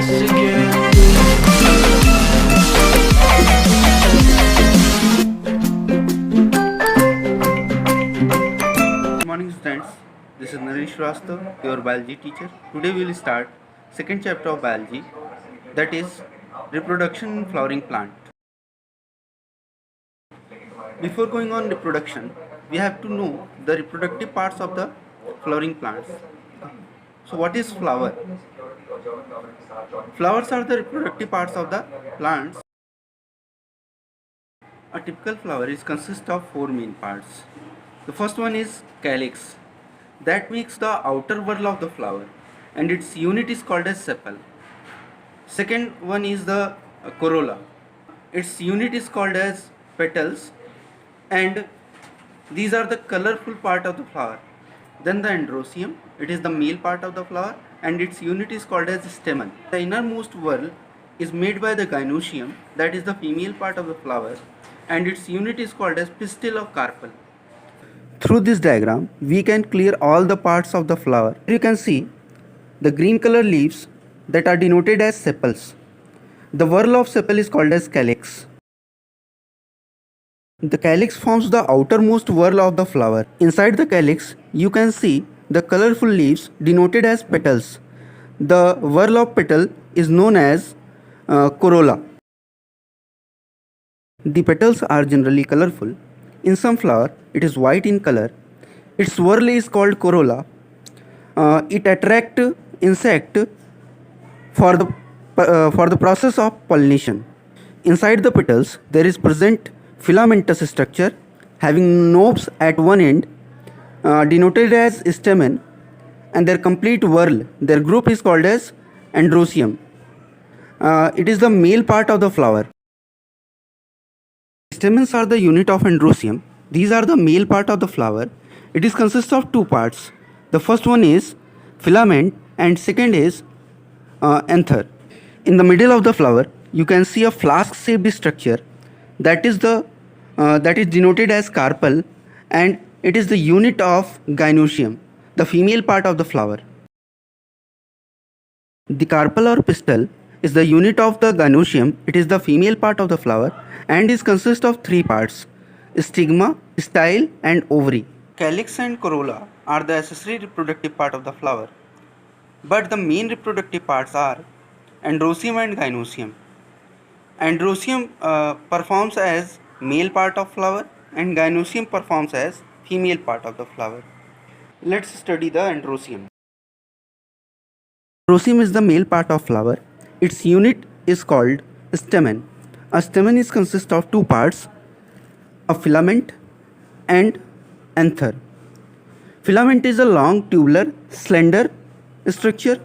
Good morning students, this is Naresh Shrivastava, your biology teacher. Today we will start second chapter of biology, that is reproduction in flowering plant. Before going on reproduction, we have to know the reproductive parts of the flowering plants. So what is flower? Flowers are the reproductive parts of the plants. A typical flower consists of four main parts. The first one is calyx, that makes the outer whorl of the flower, and its unit is called as sepal. Second one is the corolla. Its unit is called as petals, and these are the colorful part of the flower. Then the androecium, it is the male part of the flower, and its unit is called as stamen. The innermost whorl is made by the gynoecium, that is the female part of the flower, and its unit is called as pistil or carpel. Through this diagram, we can clear all the parts of the flower. You can see the green color leaves that are denoted as sepals. The whorl of sepal is called as calyx. The calyx forms the outermost whorl of the flower. Inside the calyx, you can see the colorful leaves denoted as petals. The whorl of petal is known as corolla. The petals are generally colorful. In some flower, it is white in color. Its whorl is called corolla. It attracts insect for the process of pollination. Inside the petals, there is present filamentous structure having knobs at one end, denoted as stamen, and their complete whorl, their group is called as androecium. It is the male part of the flower. Stamens are the unit of androecium. These are the male part of the flower. It is consists of two parts. The first one is filament and second is anther. In the middle of the flower, you can see a flask-shaped structure that is denoted as carpel, and it is the unit of gynoecium, the female part of the flower. The carpel or pistil is the unit of the gynoecium. It is the female part of the flower and is consist of three parts: stigma, style, and ovary. Calyx and corolla are the accessory reproductive part of the flower, but the main reproductive parts are androecium and gynoecium. Androecium performs as male part of flower and gynoecium performs as female part of the flower. Let's study the androecium. Androecium is the male part of flower. Its unit is called stamen. A stamen is consist of two parts, a filament and anther. Filament is a long tubular slender structure.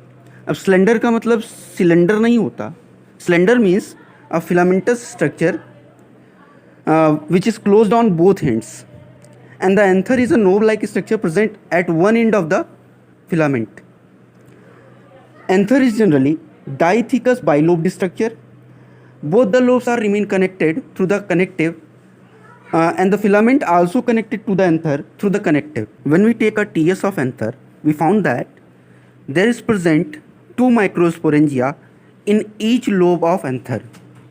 अब slender का मतलब cylinder नहीं होता. Slender means a filamentous structure which is closed on both ends, and the anther is a knob-like structure present at one end of the filament. Anther is generally dithecous bilobed structure. Both the lobes are remain connected through the connective, and the filament also connected to the anther through the connective. When we take a TS of anther, we found that there is present two microsporangia in each lobe of anther.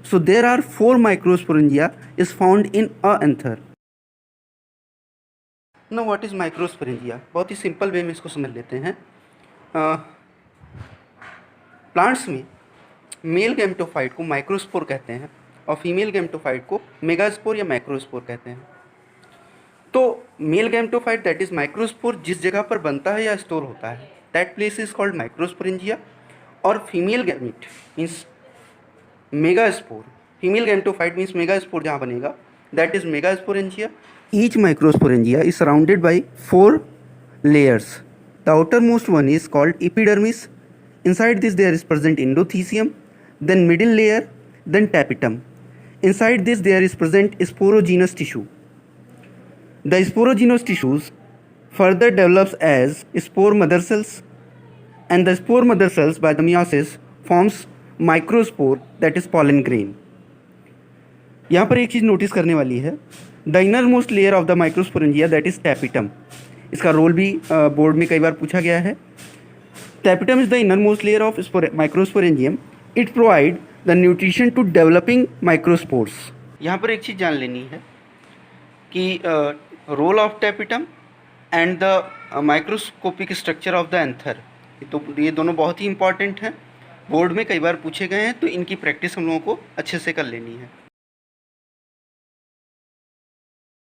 So there are four microsporangia is found in a anther. Now what is microsporangia? बहुत ही simple way में इसको समझ लेते हैं. Plants में male gametophyte को microspore कहते हैं और फीमेल गैमेटोफाइट को मेगास्पोर या माइक्रोस्पोर कहते हैं. तो male gametophyte that is microspore जिस जगह पर बनता है या स्टोर होता है, that place is called microsporangia. और female gamete means megaspore. Female gametophyte means megaspore जहाँ बनेगा, that is megasporangia. Each microsporangia is surrounded by four layers. The outermost one is called epidermis. Inside this there is present endothecium, then middle layer, then tapetum. Inside this there is present sporogenous tissue. The sporogenous tissues further develops as spore mother cells, and the spore mother cells by the meiosis forms microspore, that is pollen grain. यहाँ पर एक चीज़ notice करने वाली है, the innermost layer of the microsporangia that is tapetum. इसका role भी board में कई बार पूछा गया है. Tapetum is the innermost layer of microsporangium it provide the nutrition to developing microspores. यहाँ पर एक चीज़ जान लेनी है कि role of tapetum and the microscopic structure of the anther, तो ये दोनों बहुत ही इंपॉर्टेंट हैं, बोर्ड में कई बार पूछे गए हैं, तो इनकी प्रैक्टिस हम लोगों को अच्छे से कर लेनी है।